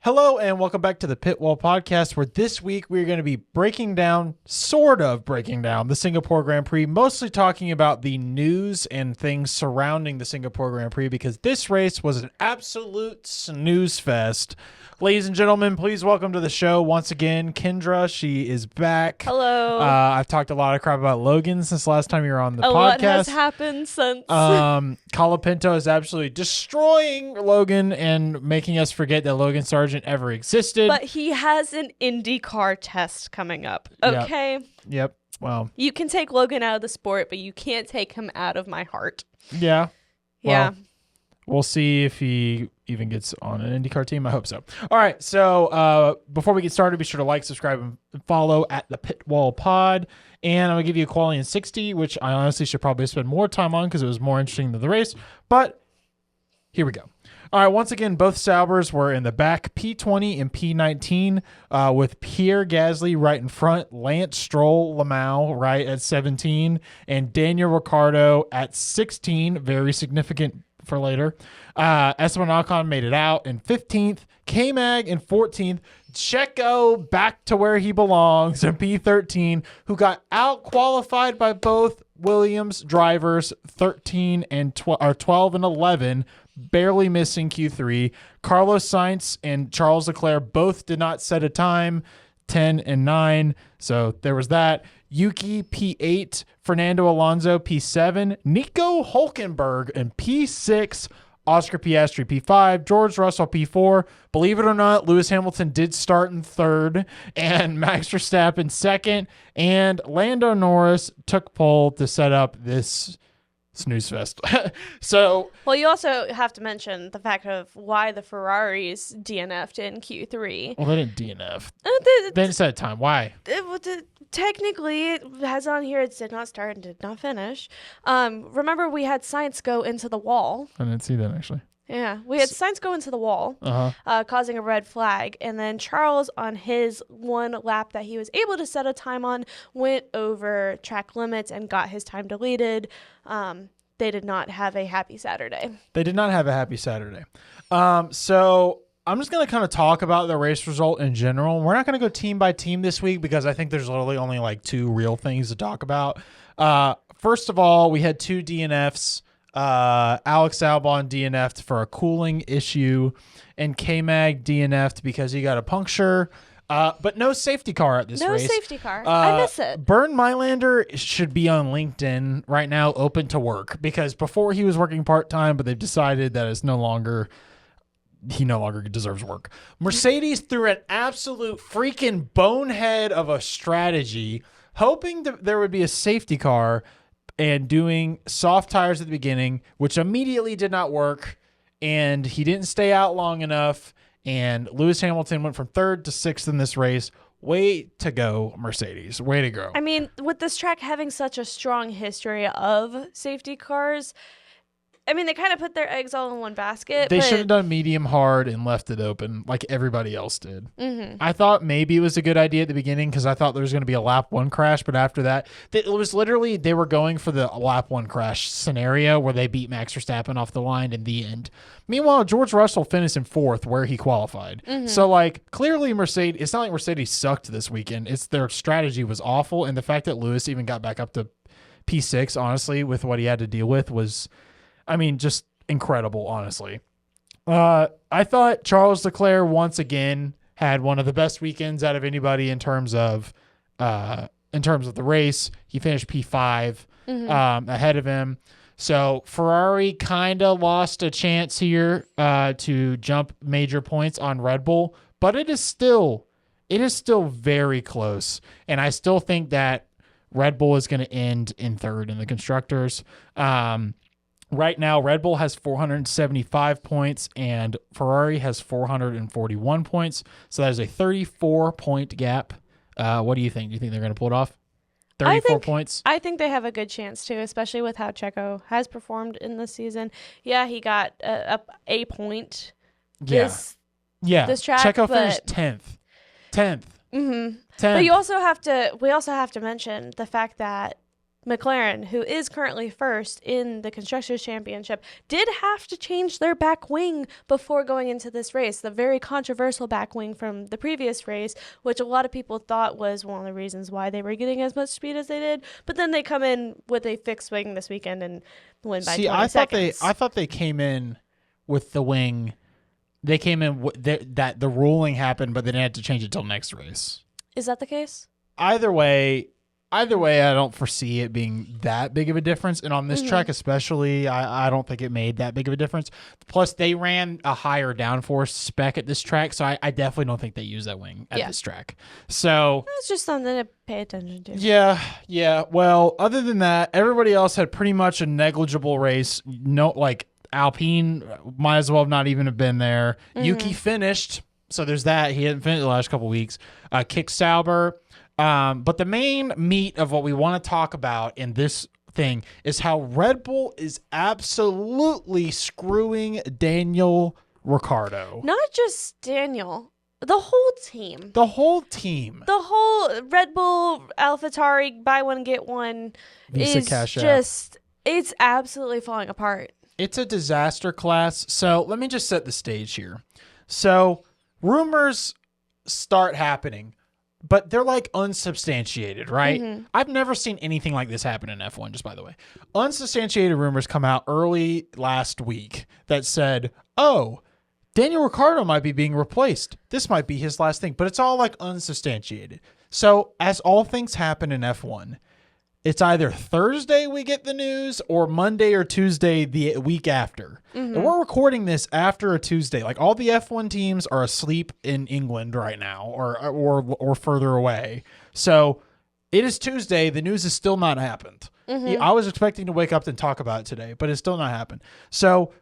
Hello and welcome back to the Pitwall Podcast, where this week we're going to be sort of breaking down the Singapore Grand Prix, mostly talking about the news and things surrounding the Singapore Grand Prix, because this race was an absolute snooze fest. Ladies and gentlemen, please welcome to the show once again, Kendra. She is back. Hello. I've talked a lot of crap about Logan since last time you were on the podcast. A lot has happened since. Colapinto is absolutely destroying Logan and making us forget that Logan Sargent ever existed. But he has an IndyCar test coming up. Okay. Yep. Well, you can take Logan out of the sport, but you can't take him out of my heart. Yeah. Yeah. Well, we'll see if he even gets on an IndyCar team. I hope so. All right. So before we get started, be sure to like, subscribe, and follow at the Pitwall Pod. And I'm going to give you a quality in 60, which I honestly should probably spend more time on because it was more interesting than the race. But here we go. All right. Once again, both Saubers were in the back, P20 and P19, with Pierre Gasly right in front, Lance Stroll Lamau right at 17, and Daniel Ricciairdo at 16. Very significant for later. Esteban Ocon made it out in 15th, K-Mag in 14th, Checo back to where he belongs in P13, who got out qualified by both Williams drivers 13 and 12 and 11, barely missing Q3. Carlos Sainz and Charles Leclerc both did not set a time, 10 and 9. So there was that. Yuki P8, Fernando Alonso P7, Nico Hulkenberg in P6, Oscar Piastri P5, George Russell P4. Believe it or not, Lewis Hamilton did start in third, and Max Verstappen second, and Lando Norris took pole to set up this snooze fest. Well, you also have to mention the fact of why the Ferraris DNF'd in Q3. Well, they didn't DNF. They didn't set a time. Why? Technically, it has on here it did not start and did not finish. Remember, we had Sainz go into the wall. I didn't see that, actually. Yeah, we had Sainz go into the wall, causing a red flag. And then Charles, on his one lap that he was able to set a time on, went over track limits and got his time deleted. They did not have a happy Saturday. So I'm just going to kind of talk about the race result in general. We're not going to go team by team this week because I think there's literally only like two real things to talk about. First of all, we had two DNFs. Alex Albon DNF'd for a cooling issue, and K-Mag DNF'd because he got a puncture. But no safety car at this race. No safety car. I miss it. Bernd Mailander should be on LinkedIn right now, open to work, because before he was working part-time, but they've decided that he no longer deserves work. Mercedes threw an absolute freaking bonehead of a strategy, hoping that there would be a safety car and doing soft tires at the beginning, which immediately did not work, and he didn't stay out long enough, and Lewis Hamilton went from third to sixth in this race. Way to go, Mercedes. Way to go. I mean, with this track having such a strong history of safety cars, I mean, they kind of put their eggs all in one basket. They should have done medium hard and left it open like everybody else did. Mm-hmm. I thought maybe it was a good idea at the beginning because I thought there was going to be a lap one crash, but after that, it was literally they were going for the lap one crash scenario where they beat Max Verstappen off the line in the end. Meanwhile, George Russell finished in fourth where he qualified. Mm-hmm. So, like, clearly Mercedes, it's not like Mercedes sucked this weekend. It's their strategy was awful, and the fact that Lewis even got back up to P6, honestly, with what he had to deal with was, I mean, just incredible, honestly. I thought Charles Leclerc once again had one of the best weekends out of anybody in terms of the race. He finished P5 ahead of him. So Ferrari kind of lost a chance here to jump major points on Red Bull, but it is still very close. And I still think that Red Bull is going to end in third in the constructors. Right now, Red Bull has 475 points and Ferrari has 441 points. So that is a 34-point gap. What do you think? Do you think they're going to pull it off? 34 points? I think they have a good chance to, especially with how Checo has performed in this season. Yeah, he got a point this track. Checo finished 10th. 10th. Mm-hmm. 10th. But we also have to mention the fact that McLaren, who is currently first in the Constructors' Championship, did have to change their back wing before going into this race. The very controversial back wing from the previous race, which a lot of people thought was one of the reasons why they were getting as much speed as they did. But then they come in with a fixed wing this weekend and win by 20 seconds. I thought they came in with the wing. They came in that the ruling happened, but they didn't have to change it till next race. Is that the case? Either way, I don't foresee it being that big of a difference. And on this track especially, I don't think it made that big of a difference. Plus, they ran a higher downforce spec at this track, so I definitely don't think they use that wing at this track. So it's just something to pay attention to. Yeah. Well, other than that, everybody else had pretty much a negligible race. No, like Alpine might as well have not even have been there. Yuki finished, so there's that. He hadn't finished the last couple weeks. Kick Sauber. But the main meat of what we want to talk about in this thing is how Red Bull is absolutely screwing Daniel Ricciardo. Not just Daniel, the whole team. The whole team. The whole Red Bull, AlphaTauri, buy one, get one Visa is cash out. just, it's absolutely falling apart. It's a disaster class. So let me just set the stage here. So rumors start happening, but they're like unsubstantiated, right? I've never seen anything like this happen in F1, just by the way. Unsubstantiated rumors come out early last week that said, oh, Daniel Ricciardo might be being replaced. This might be his last thing, but it's all like unsubstantiated. So as all things happen in F1, it's either Thursday we get the news or Monday or Tuesday the week after. And we're recording this after a Tuesday. Like all the F1 teams are asleep in England right now or further away. So it is Tuesday. The news has still not happened. I was expecting to wake up and talk about it today, but it's still not happened. So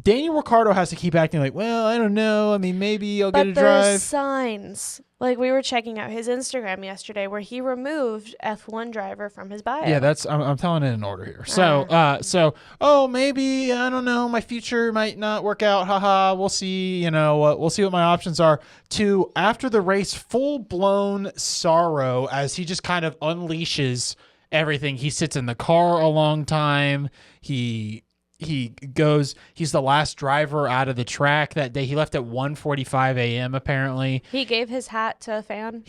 Daniel Ricciardo has to keep acting like, well, I don't know. I mean, maybe I'll get a But drive. there's signs. Like we were checking out his Instagram yesterday where he removed F1 driver from his bio. Yeah, I'm telling it in order here. So, oh, maybe, I don't know, my future might not work out. Haha, we'll see, we'll see what my options are. To after the race, full-blown sorrow as he just kind of unleashes everything. He sits in the car a long time. He goes, he's the last driver out of the track that day. He left at 1:45 a.m. apparently. He gave his hat to a fan.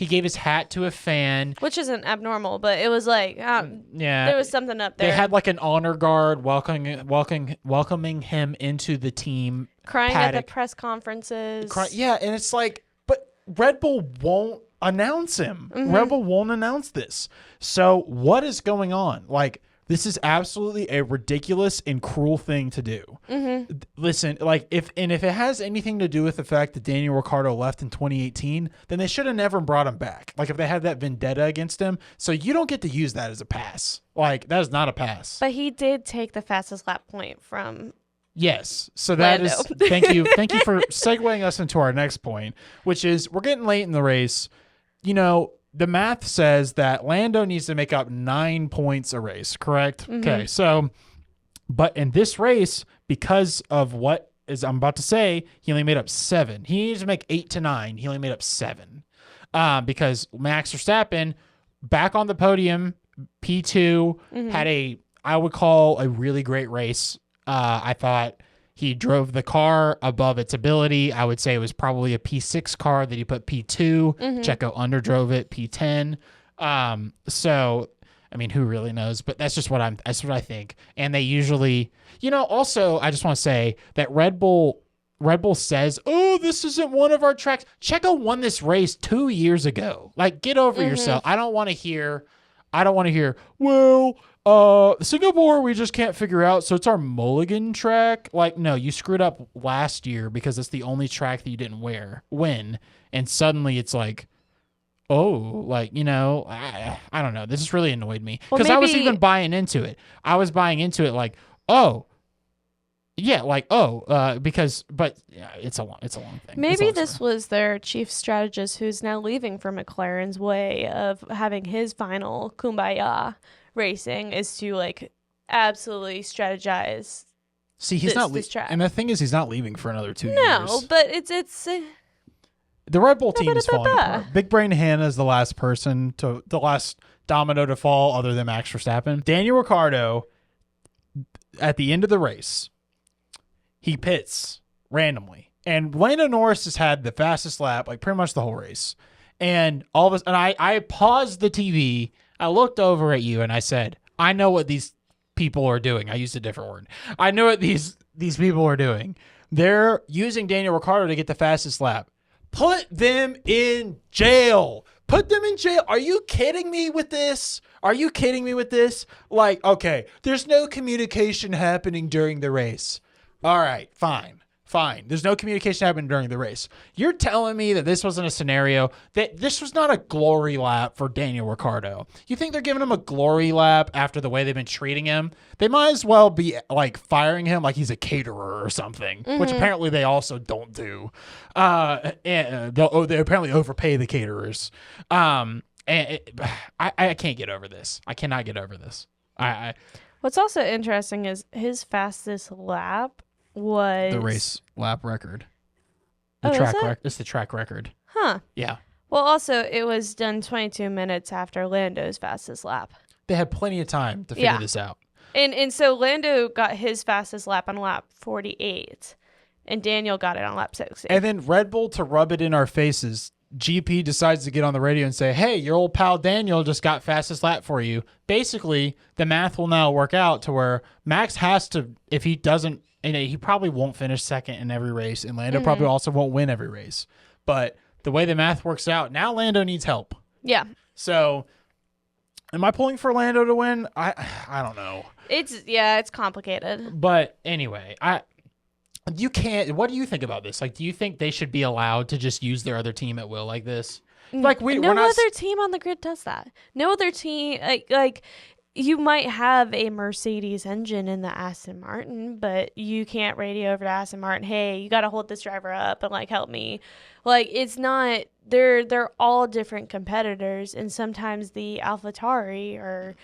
Which isn't abnormal, but it was like, there was something up there. They had like an honor guard welcoming him into the team. Crying paddock. at the press conferences. And it's like, but Red Bull won't announce him. Red Bull won't announce this. So what is going on? Like, this is absolutely a ridiculous and cruel thing to do. Listen, like if it has anything to do with the fact that Daniel Ricciardo left in 2018, then they should have never brought him back. Like if they had that vendetta against him, so you don't get to use that as a pass. Like that is not a pass. But he did take the fastest lap point from. Yes. So that Lando. is thank you for segueing us into our next point, which is we're getting late in the race. The math says that Lando needs to make up 9 points a race, correct? Okay, so, but in this race, because of what is I'm about to say, he only made up 7. He needs to make 8 to 9. He only made up 7. Because Max Verstappen, back on the podium, P2, had I would call a really great race. I thought he drove the car above its ability. I would say it was probably a P6 car that he put P2. Checo underdrove it, P10. So, I mean, who really knows? But that's just what I think. And they usually, also, I just want to say that Red Bull says, oh, this isn't one of our tracks. Checo won this race 2 years ago. Like, get over yourself. I don't want to hear, well, Singapore, we just can't figure out, so it's our mulligan track. Like, no, you screwed up last year because it's the only track that you didn't win, and suddenly it's like, oh, like, I don't know. This has really annoyed me because I was even buying into it. I was buying into it like, oh, yeah, like, but yeah, it's a long thing. Maybe this was their chief strategist who's now leaving for McLaren's way of having his final kumbaya racing is to like absolutely strategize. See, he's not this track. And the thing is, he's not leaving for another 2 years. No, but it's The Red Bull team is falling apart. Big Brain Hannah is the last domino to fall other than Max Verstappen. Daniel Ricciardo, at the end of the race, he pits randomly. And Lando Norris has had the fastest lap, like pretty much the whole race. And all of us, and I paused the TV. I looked over at you and I said, I know what these people are doing. I used a different word. I know what these people are doing. They're using Daniel Ricciardo to get the fastest lap. Put them in jail. Put them in jail. Are you kidding me with this? Are you kidding me with this? Like, okay, there's no communication happening during the race. All right, fine. There's no communication happening during the race. You're telling me that this wasn't a scenario, that this was not a glory lap for Daniel Ricciardo. You think they're giving him a glory lap after the way they've been treating him? They might as well be like firing him like he's a caterer or something, which apparently they also don't do. And they apparently overpay the caterers. I can't get over this. I cannot get over this. What's also interesting is his fastest lap was the race lap record. It's the track record. Huh. Yeah. Well, also, it was done 22 minutes after Lando's fastest lap. They had plenty of time to figure this out. And so Lando got his fastest lap on lap 48, and Daniel got it on lap 60. And then Red Bull, to rub it in our faces, GP decides to get on the radio and say, hey, your old pal Daniel just got fastest lap for you. Basically, the math will now work out to where Max has to, if he doesn't, and he probably won't finish second in every race, and Lando probably also won't win every race. But the way the math works out, now Lando needs help. Yeah. So, am I pulling for Lando to win? I don't know. It's complicated. But anyway, you can't. What do you think about this? Like, do you think they should be allowed to just use their other team at will like this? Like no other team on the grid does that. No other team like. You might have a Mercedes engine in the Aston Martin, but you can't radio over to Aston Martin, hey, you got to hold this driver up and, like, help me. Like, it's not – they're all different competitors, and sometimes the AlphaTauri or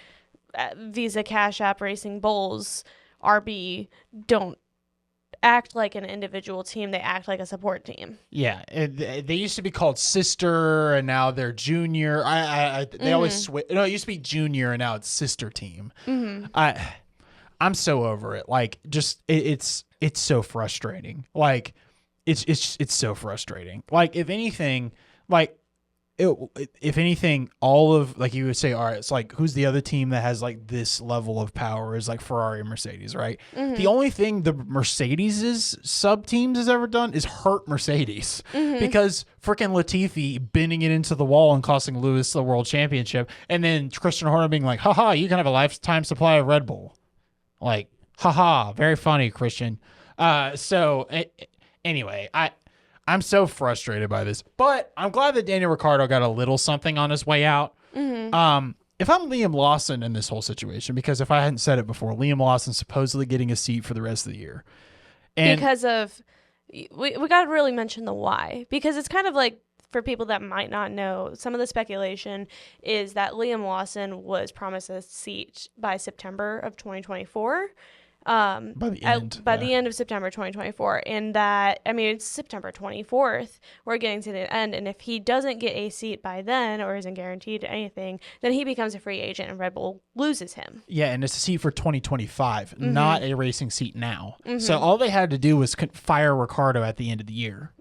Visa Cash App Racing Bulls, RB, don't act like an individual team. They act like a support team. Yeah, they used to be called Sister, and now they're Junior. They always switch. No, it used to be Junior, and now it's Sister Team. I'm so over it. Like, just it's so frustrating. Like, it's so frustrating. Like, if anything, all of, like, you would say, all right, it's like, who's the other team that has, like, this level of power is, like, Ferrari and Mercedes, right? The only thing the Mercedes' sub-teams has ever done is hurt Mercedes because freaking Latifi bending it into the wall and costing Lewis the world championship, and then Christian Horner being like, haha, you can have a lifetime supply of Red Bull. Like, haha, very funny, Christian. Anyway, I'm so frustrated by this, but I'm glad that Daniel Ricciardo got a little something on his way out. If I'm Liam Lawson in this whole situation, because if I hadn't said it before, Liam Lawson's supposedly getting a seat for the rest of the year. And because of, we got to really mention the why, because it's kind of like, for people that might not know, some of the speculation is that Liam Lawson was promised a seat by September of 2024. By the end of September 2024, and that, I mean, it's September 24th, we're getting to the end, and if he doesn't get a seat by then or isn't guaranteed anything, then he becomes a free agent and Red Bull loses him. Yeah, and it's a seat for 2025, not a racing seat now. So all they had to do was fire Ricciardo at the end of the year.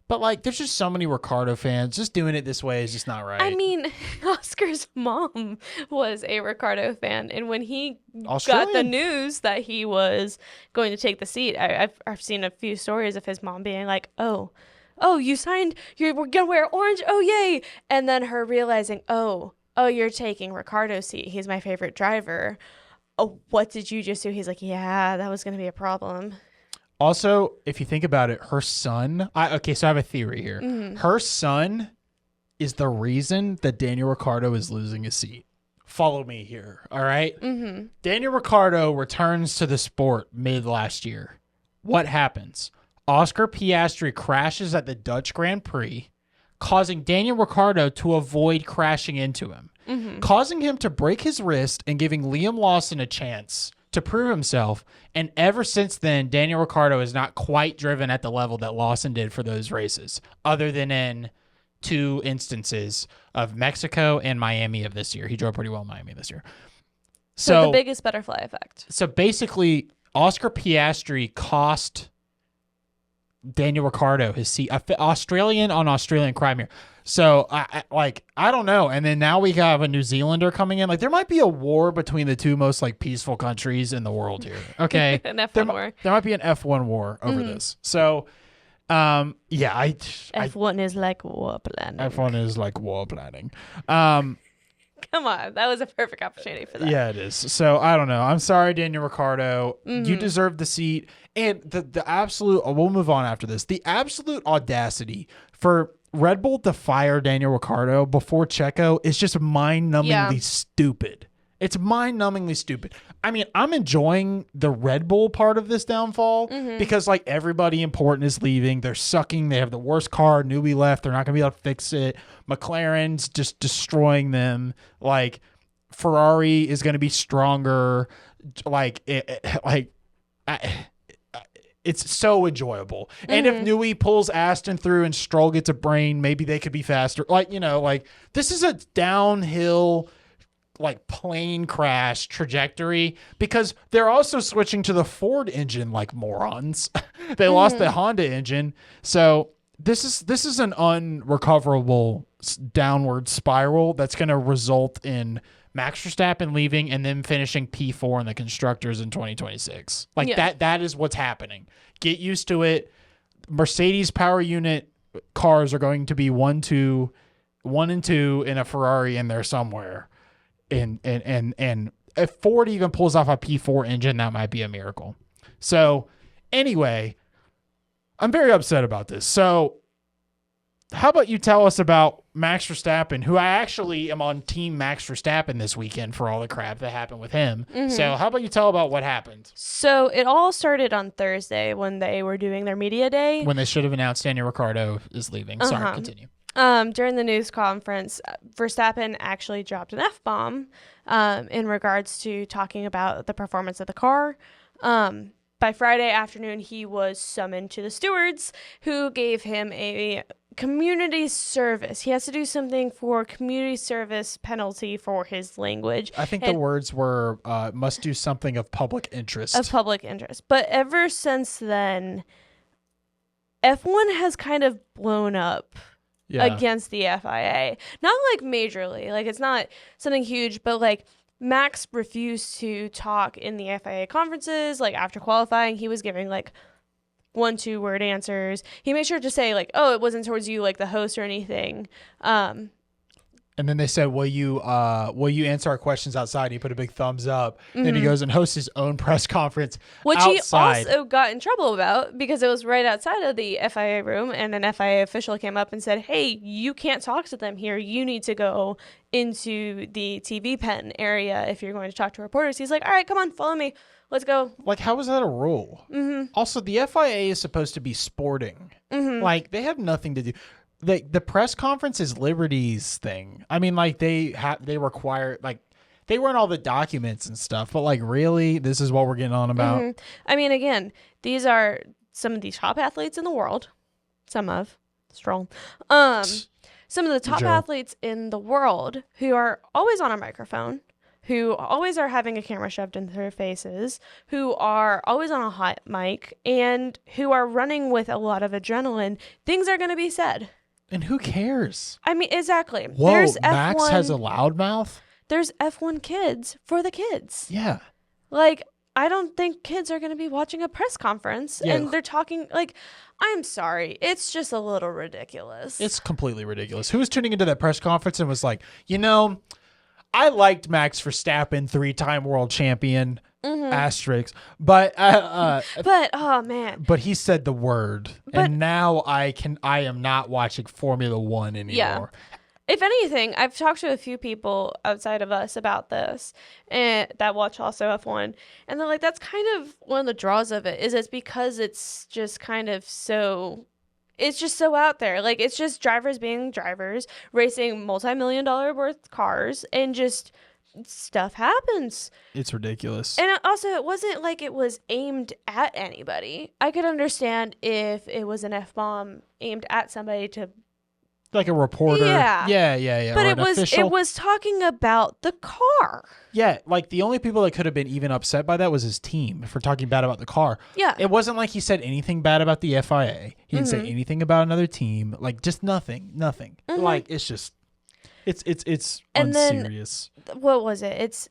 But, like, there's just so many Ricciardo fans. Just doing it this way is just not right. I mean, Oscar's mom was a Ricciardo fan, and when he got the news that he was going to take the seat, I've seen a few stories of his mom being like, oh, you signed, we're going to wear orange, oh, yay. And then her realizing, oh, you're taking Ricciardo's seat. He's my favorite driver. Oh, what did you just do? He's like, yeah, that was going to be a problem. Also, if you think about it, her son... so I have a theory here. Her son is the reason that Daniel Ricciardo is losing his seat. Follow me here, all right? Daniel Ricciardo returns to the sport mid-last year. What happens? Oscar Piastri crashes at the Dutch Grand Prix, causing Daniel Ricciardo to avoid crashing into him, causing him to break his wrist and giving Liam Lawson a chance to prove himself. And ever since then, Daniel Ricciardo has not quite driven at the level that Lawson did for those races, other than in 2 instances of Mexico and Miami of this year. He drove pretty well in Miami this year. So the biggest butterfly effect. So basically, Oscar Piastri cost Daniel Ricciardo his seat. Australian on Australian crime here. So I don't know. And then now we have a New Zealander coming in. Like, there might be a war between the 2 most like peaceful countries in the world here. Okay, An F1 war. There might be an F1 war over this. So, F1 is like war planning. F1 is like war planning. Come on, that was a perfect opportunity for that. Yeah, it is. So I don't know. I'm sorry, Daniel Ricciardo. You deserve the seat. And the absolute, we'll move on after this. The absolute audacity for Red Bull to fire Daniel Ricciardo before Checo is just mind-numbingly stupid. It's mind-numbingly stupid. I mean, I'm enjoying the Red Bull part of this downfall because, like, everybody important is leaving. They're sucking. They have the worst car. Newbie left. They're not going to be able to fix it. McLaren's just destroying them. Like, Ferrari is going to be stronger. It's so enjoyable. And if Newey pulls Aston through and Stroll gets a brain, maybe they could be faster. This is a downhill, like, plane crash trajectory because they're also switching to the Ford engine like morons. They lost the Honda engine. So this is an unrecoverable downward spiral that's going to result in Max Verstappen leaving and then finishing P4 in the constructors in 2026. That is what's happening. Get used to it. Mercedes power unit cars are going to be 1 and 2 in a Ferrari in there somewhere. And if Ford even pulls off a P4 engine, that might be a miracle. So anyway, I'm very upset about this. So how about you tell us about Max Verstappen, who I actually am on team Max Verstappen this weekend for all the crap that happened with him. So how about you tell about what happened? So it all started on Thursday when they were doing their media day. When they should have announced Daniel Ricciardo is leaving. Sorry, continue. During the news conference, Verstappen actually dropped an F-bomb in regards to talking about the performance of the car. By Friday afternoon, he was summoned to the stewards, who gave him a community service. He has to do something for community service penalty for his language. I think the words were must do something of public interest. Of public interest. But ever since then, F1 has kind of blown up against the FIA. Not like majorly. Like, it's not something huge, but like Max refused to talk in the FIA conferences. Like, after qualifying, he was giving like 1-2 word answers. He made sure to say like, oh, it wasn't towards you, like the host or anything. And then they said, will you answer our questions outside? And he put a big thumbs up. Then he goes and hosts his own press conference Which outside. He also got in trouble about because it was right outside of the FIA room, and an FIA official came up and said, hey, you can't talk to them here. You need to go into the TV pen area if you're going to talk to reporters. He's like, all right, come on, follow me. Let's go. Like, how is that a rule? Also, the FIA is supposed to be sporting. Like, they have nothing to do. The press conference is Liberty's thing. I mean, like, they require, like, they run all the documents and stuff, but like, really, this is what we're getting on about. I mean, again, these are some of the top athletes in the world. Some of Stroll. Some of the top athletes in the world who are always on a microphone, who always are having a camera shoved into their faces, who are always on a hot mic, and who are running with a lot of adrenaline. Things are going to be said. And who cares? I mean, exactly. Whoa, there's Max F1, has a loudmouth? There's F1 kids for the kids. Yeah. Like, I don't think kids are going to be watching a press conference and they're talking, like, I'm sorry. It's just a little ridiculous. It's completely ridiculous. Who was tuning into that press conference and was like, you know, I liked Max Verstappen, 3-time world champion, asterisk, but oh man, but he said the word, and now I am not watching Formula One anymore. Yeah. If anything, I've talked to a few people outside of us about this and that watch also F1, and they're like, that's kind of one of the draws of it, is it's because it's just kind of so. It's just so out there. Like, it's just drivers being drivers, racing multi-million-dollar worth cars, and just stuff happens. It's ridiculous. And also, it wasn't like it was aimed at anybody. I could understand if it was an F-bomb aimed at somebody to... Like a reporter. Yeah. But it it was talking about the car. Yeah, like the only people that could have been even upset by that was his team for talking bad about the car. Yeah. It wasn't like he said anything bad about the FIA. He didn't say anything about another team. Like, just nothing. Like, it's just, it's and unserious. Then, what was it? It's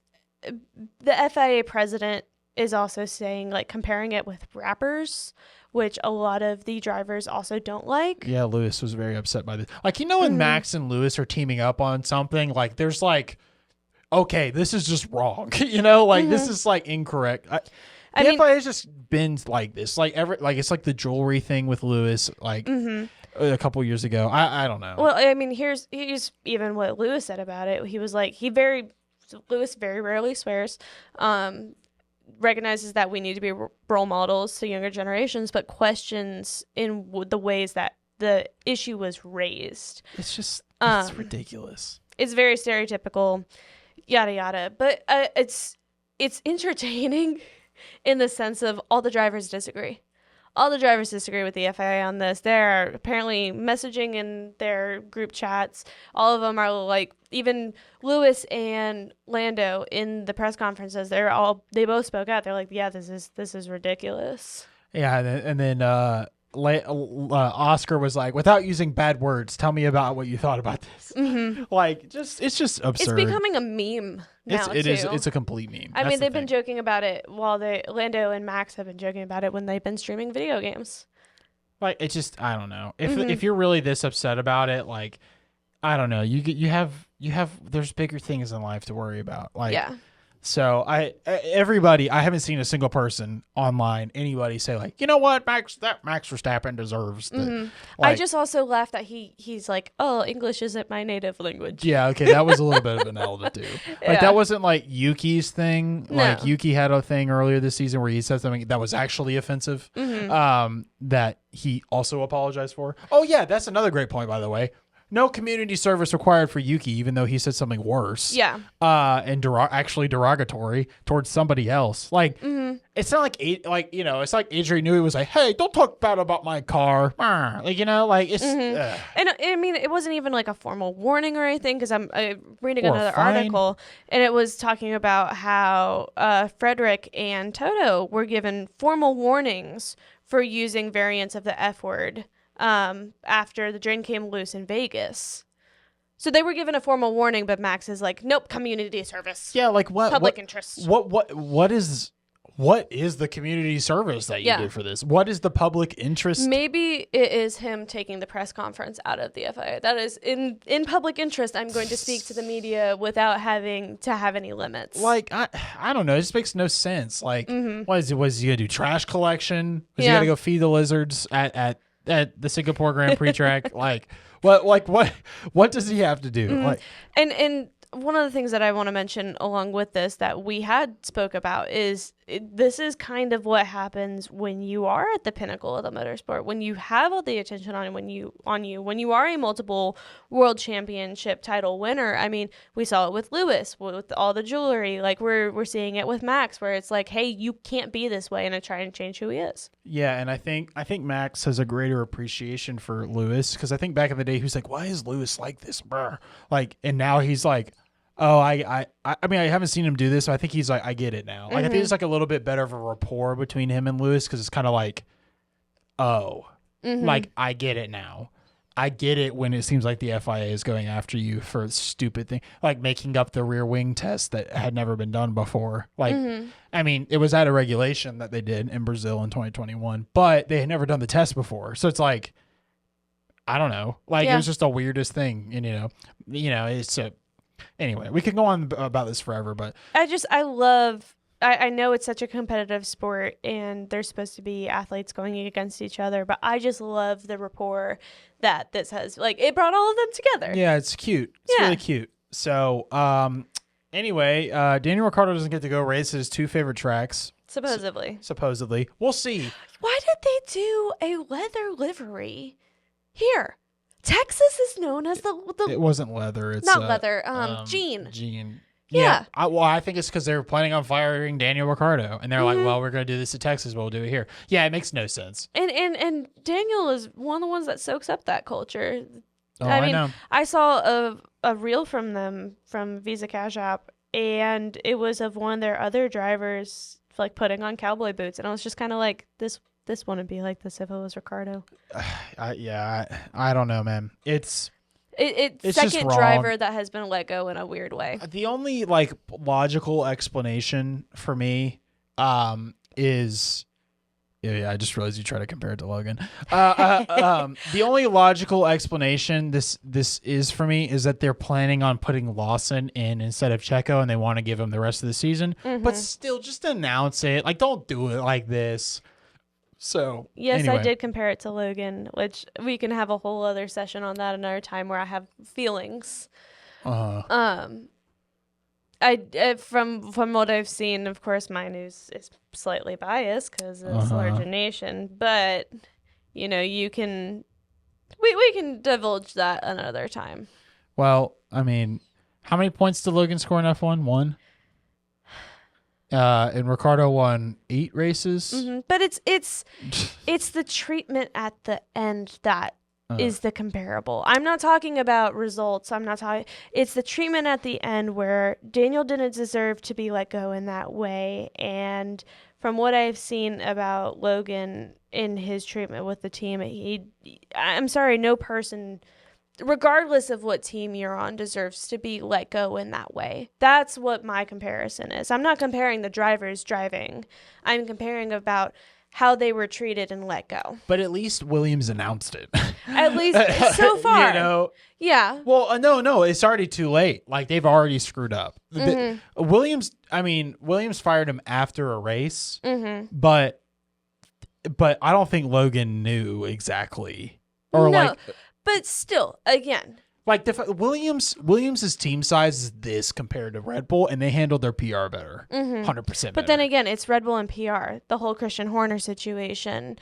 the FIA president is also saying, like, comparing it with rappers, which a lot of the drivers also don't like. Yeah, Lewis was very upset by this. Like, when Max and Lewis are teaming up on something, like, there's like, okay, this is just wrong. This is like incorrect. I mean, FIA has just been like this. Like, it's like the jewelry thing with Lewis, like a couple years ago. I don't know. Well, I mean, here's even what Lewis said about it. He was like, Lewis very rarely swears. Recognizes that we need to be role models to younger generations, but questions in the ways that the issue was raised. It's just it's ridiculous. It's very stereotypical, yada yada. But it's entertaining in the sense of all the drivers disagree. All the drivers disagree with the FIA on this. They're apparently messaging in their group chats. All of them are like, even Lewis and Lando in the press conferences, they both spoke out. They're like, yeah, this is ridiculous. Yeah, and then Oscar was like, without using bad words, tell me about what you thought about this. Like, it's just absurd. It's becoming a meme now. It's a complete meme. I mean, they've been joking about it Lando and Max have been joking about it when they've been streaming video games. Like, it's just, I don't know. If you're really this upset about it, like, I don't know. You have there's bigger things in life to worry about. Like, yeah. So I haven't seen a single person online, anybody say like, you know what, Max Verstappen deserves the. Like, I just also laughed that he's like, oh, English isn't my native language. Yeah, okay, that was a little bit of an L to do. Like, that wasn't like Yuki's thing. No. Like, Yuki had a thing earlier this season where he said something that was actually offensive, that he also apologized for. Oh yeah, that's another great point, by the way. No community service required for Yuki, even though he said something worse. Yeah. And actually derogatory towards somebody else. Like, it's not like, it's like Adrian Newey was like, hey, don't talk bad about my car. Like, it's... And I mean, it wasn't even like a formal warning or anything, because I'm reading another article, and it was talking about how Frederick and Toto were given formal warnings for using variants of the F word. After the drain came loose in Vegas. So they were given a formal warning, but Max is like, nope, community service. Yeah, like what? Public interest. What is the community service that you did for this? What is the public interest? Maybe it is him taking the press conference out of the FIA. That is in public interest. I'm going to speak to the media without having to have any limits. Like, I don't know. It just makes no sense. Like, was he gonna do trash collection? Was he gonna go feed the lizards at the Singapore Grand Prix track? Like, what does he have to do? Like, and one of the things that I want to mention along with this that we had spoke about is this is kind of what happens when you are at the pinnacle of the motorsport, when you have all the attention when you are a multiple world championship title winner. I mean, we saw it with Lewis with all the jewelry. Like, we're seeing it with Max, where it's like, hey, you can't be this way, and trying to change who he is. Yeah, and I think Max has a greater appreciation for Lewis, because I think back in the day he was like, why is Lewis like this? Brr. Like, and now he's like, oh, I mean, I haven't seen him do this, so I think he's like, I get it now. Like, I think there's like a little bit better of a rapport between him and Lewis, because it's kind of like, oh, like, I get it now. I get it when it seems like the FIA is going after you for a stupid thing, like making up the rear wing test that had never been done before. Like, I mean, it was out of regulation that they did in Brazil in 2021, but they had never done the test before. So it's like, I don't know. Like, it was just the weirdest thing. And, it's a... Anyway, we could go on about this forever, but I know it's such a competitive sport and there's supposed to be athletes going against each other, but I just love the rapport that this has. Like, it brought all of them together. Yeah, it's cute. It's really cute. So, anyway, Daniel Ricciairdo doesn't get to go race his two favorite tracks. Supposedly. We'll see. Why did they do a leather livery here? Texas is known as the... It wasn't leather. It's not leather. Jean. Jean. Yeah. I think it's because they were planning on firing Daniel Ricciardo, and they're like, well, we're going to do this at Texas, but we'll do it here. Yeah, it makes no sense. And Daniel is one of the ones that soaks up that culture. Oh, I know. I saw a reel from them from Visa Cash App, and it was of one of their other drivers like putting on cowboy boots, and I was just kind of like, this wouldn't be like this if it was Ricciardo. I don't know, man. It's second driver that has been let go in a weird way. The only like logical explanation for me is I just realized you try to compare it to Logan. The only logical explanation this is for me is that they're planning on putting Lawson in instead of Checo, and they want to give him the rest of the season. But still, just announce it. Like, don't do it like this. So yes, anyway. I did compare it to Logan, which we can have a whole other session on that another time where I have feelings. From what I've seen, of course, my news is slightly biased because it's larger nation, but you can we can divulge that another time. Well, I mean, how many points did Logan score in F1? 1. And Ricciardo won 8 races. But it's the treatment at the end that is the comparable. I'm not talking about results. It's the treatment at the end where Daniel didn't deserve to be let go in that way. And from what I've seen about Logan in his treatment with the team, I'm sorry, no person, regardless of what team you're on, deserves to be let go in that way. That's what my comparison is. I'm not comparing the drivers driving. I'm comparing about how they were treated and let go. But at least Williams announced it. At least so far. Yeah. Well, no, it's already too late. Like, they've already screwed up. Williams fired him after a race, but I don't think Logan knew exactly. Or no. But still, again, like Williams's team size is this compared to Red Bull, and they handled their PR better, 100% better. But then again, it's Red Bull and PR, the whole Christian Horner situation.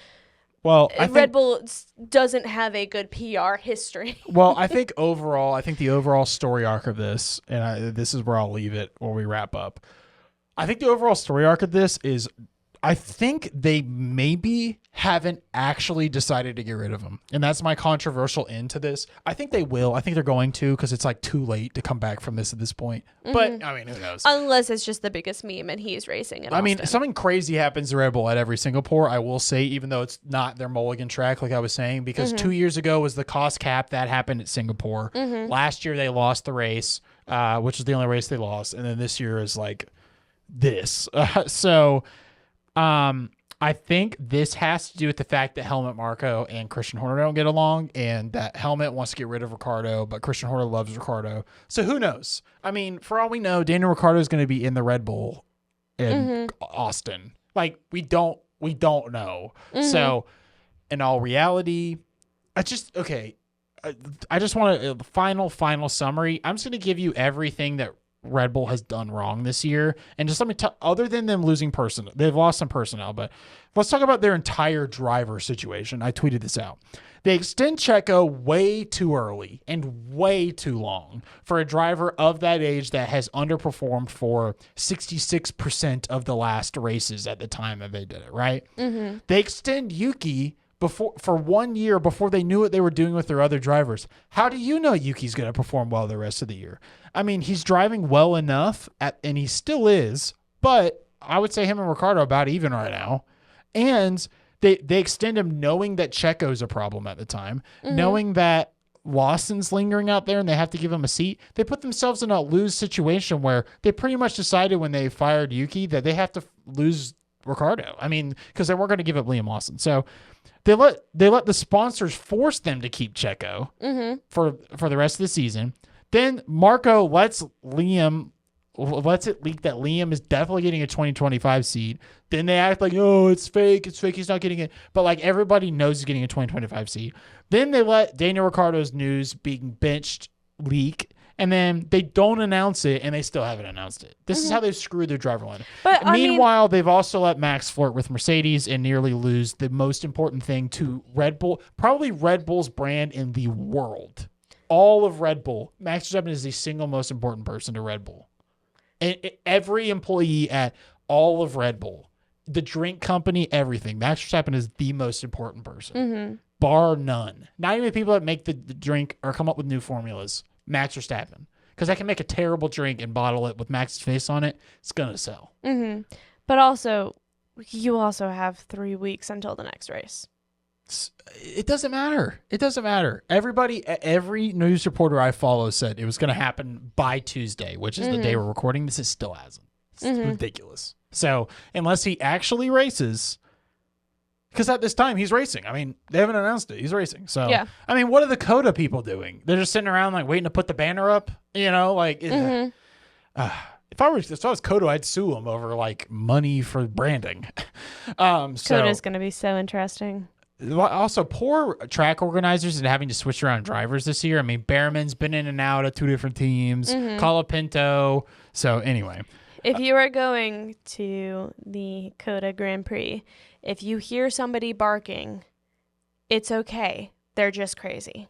Well, Red Bull doesn't have a good PR history. Well, I think the overall story arc of this, and this is where I'll leave it when we wrap up. I think the overall story arc of this is, I think they maybe haven't actually decided to get rid of him. And that's my controversial end to this. I think they will. I think they're going to, because it's like too late to come back from this at this point. But, I mean, who knows? Unless it's just the biggest meme and he's racing in Austin. Something crazy happens to Red Bull at every Singapore, I will say, even though it's not their mulligan track, like I was saying, because 2 years ago was the cost cap that happened at Singapore. Last year they lost the race, which is the only race they lost. And then this year is like this. I think this has to do with the fact that Helmut Marko and Christian Horner don't get along, and that Helmut wants to get rid of Ricciardo, but Christian Horner loves Ricciardo. So who knows? I mean, for all we know, Daniel Ricciardo is going to be in the Red Bull in Austin. Like, we don't know. So in all reality, I just want a final summary. I'm just going to give you everything that Red Bull has done wrong this year, and just let me tell, other than them losing they've lost some personnel, but let's talk about their entire driver situation. I tweeted this out. They extend Checo way too early and way too long for a driver of that age that has underperformed for 66% of the last races at the time that they did it, right? They extend Yuki for 1 year before they knew what they were doing with their other drivers. How do you know Yuki's going to perform well the rest of the year? I mean, he's driving well enough, and he still is, but I would say him and Ricciardo are about even right now. And they extend him knowing that Checo's a problem at the time, knowing that Lawson's lingering out there and they have to give him a seat. They put themselves in a lose situation where they pretty much decided when they fired Yuki that they have to lose Ricciardo. I mean, because they weren't going to give up Liam Lawson. So they let the sponsors force them to keep Checo for the rest of the season. Then Marko lets it leak that Liam is definitely getting a 2025 seat. Then they act like, oh, it's fake. He's not getting it. But like, everybody knows he's getting a 2025 seat. Then they let Daniel Ricciardo's news being benched leak. And then they don't announce it, and they still haven't announced it. This is how they've screwed their driver line. But meanwhile, they've also let Max flirt with Mercedes and nearly lose the most important thing to Red Bull, probably Red Bull's brand in the world. All of Red Bull, Max Verstappen is the single most important person to Red Bull. Every employee at all of Red Bull, the drink company, everything, Max Verstappen is the most important person, bar none. Not even the people that make the drink or come up with new formulas. Max Verstappen, because I can make a terrible drink and bottle it with Max's face on it. It's gonna sell. But also, you also have 3 weeks until the next race. It doesn't matter. It doesn't matter. Every news reporter I follow said it was going to happen by Tuesday, which is the day we're recording. This still hasn't. It's ridiculous. So unless he actually races, because at this time he's racing. I mean, they haven't announced it. He's racing. So, yeah. I mean, what are the Coda people doing? They're just sitting around like waiting to put the banner up, like, if I was Coda, I'd sue him over like money for branding. Coda's going to be so interesting. Also, poor track organizers and having to switch around drivers this year. I mean, Behrman's been in and out of 2 different teams. Colapinto. So anyway, if you are going to the Coda Grand Prix, if you hear somebody barking, it's okay. They're just crazy.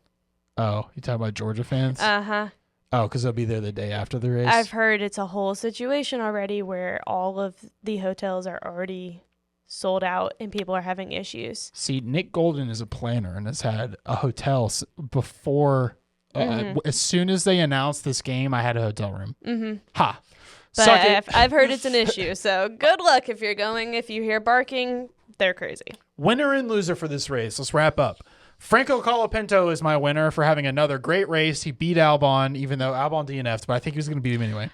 Oh, you talking about Georgia fans? Uh-huh. Oh, because they'll be there the day after the race? I've heard it's a whole situation already where all of the hotels are already sold out and people are having issues. See, Nick Golden is a planner and has had a hotel before. As soon as they announced this game, I had a hotel room. Ha. But I've heard it's an issue. So good luck if you're going. If you hear barking, they're crazy. Winner and loser for this race. Let's wrap up. Franco Colapinto is my winner for having another great race. He beat Albon, even though Albon DNF'd, but I think he was going to beat him anyway.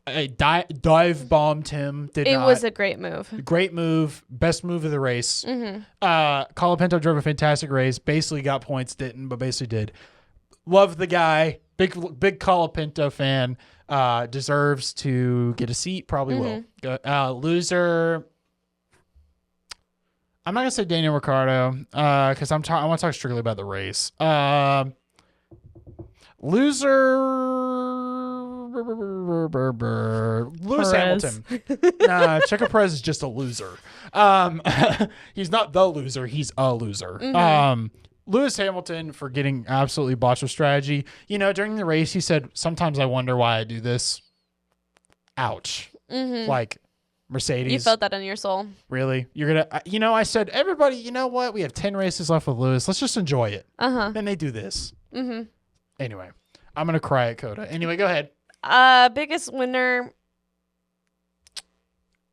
I dive bombed him. It was a great move. Great move. Best move of the race. Colapinto drove a fantastic race. Basically got points. Didn't, but basically did. Love the guy. Big Colapinto fan. Deserves to get a seat. Probably will. Loser. I'm not gonna say Daniel Ricciardo because I want to talk strictly about the race. Loser. Lewis Hamilton. Checo Perez is just a loser. He's not the loser. He's a loser. Lewis Hamilton for getting absolutely botched with strategy. During the race, he said, "Sometimes I wonder why I do this." Ouch. Like Mercedes. You felt that in your soul. Really? You're gonna? I said, everybody. You know what? We have 10 races left with Lewis. Let's just enjoy it. Then they do this. Anyway, I'm gonna cry at Coda. Anyway, go ahead. Biggest winner.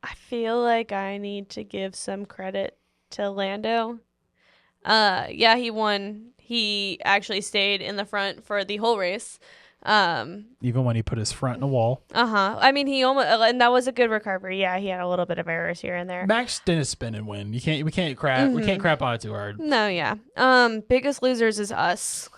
I feel like I need to give some credit to Lando. Yeah, he won. He actually stayed in the front for the whole race. Even when he put his front in a wall. I mean, he almost, and that was a good recovery. Yeah, he had a little bit of errors here and there. Max didn't spin and win. We can't crap. We can't crap on it too hard. No, yeah. Biggest losers is us.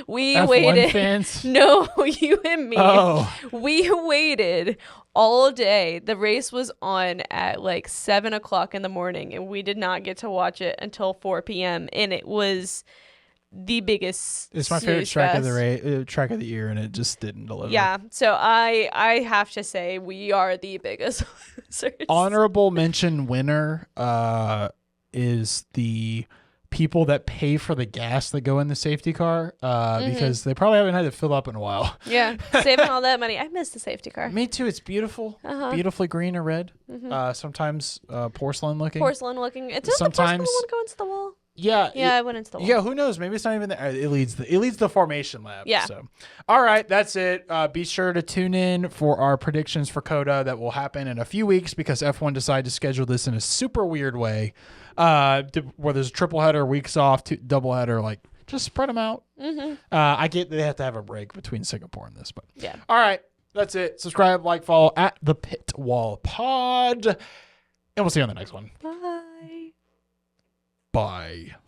We F1 waited. Fans? No, you and me. Oh. We waited all day. The race was on at like 7 o'clock in the morning, and we did not get to watch it until 4 p.m. And it was the biggest. It's my favorite track of the year, and it just didn't deliver. Yeah, so I have to say we are the biggest losers. Honorable mention winner is the people that pay for the gas that go in the safety car because they probably haven't had to fill up in a while. Yeah, saving all that money. I miss the safety car. Me too. It's beautiful, beautifully green or red. Sometimes porcelain looking. Porcelain looking. It's sometimes the porcelain one go into the wall. Yeah, I went into the wall. Yeah, who knows? Maybe it's not even there. It leads the formation lab. Yeah. So, all right, that's it. Be sure to tune in for our predictions for Coda that will happen in a few weeks because F1 decided to schedule this in a super weird way, where there's a triple header, weeks off, double header, like just spread them out. I get they have to have a break between Singapore and this, but yeah. All right, that's it. Subscribe, like, follow at the Pit Wall Pod, and we'll see you on the next one. Bye. Bye.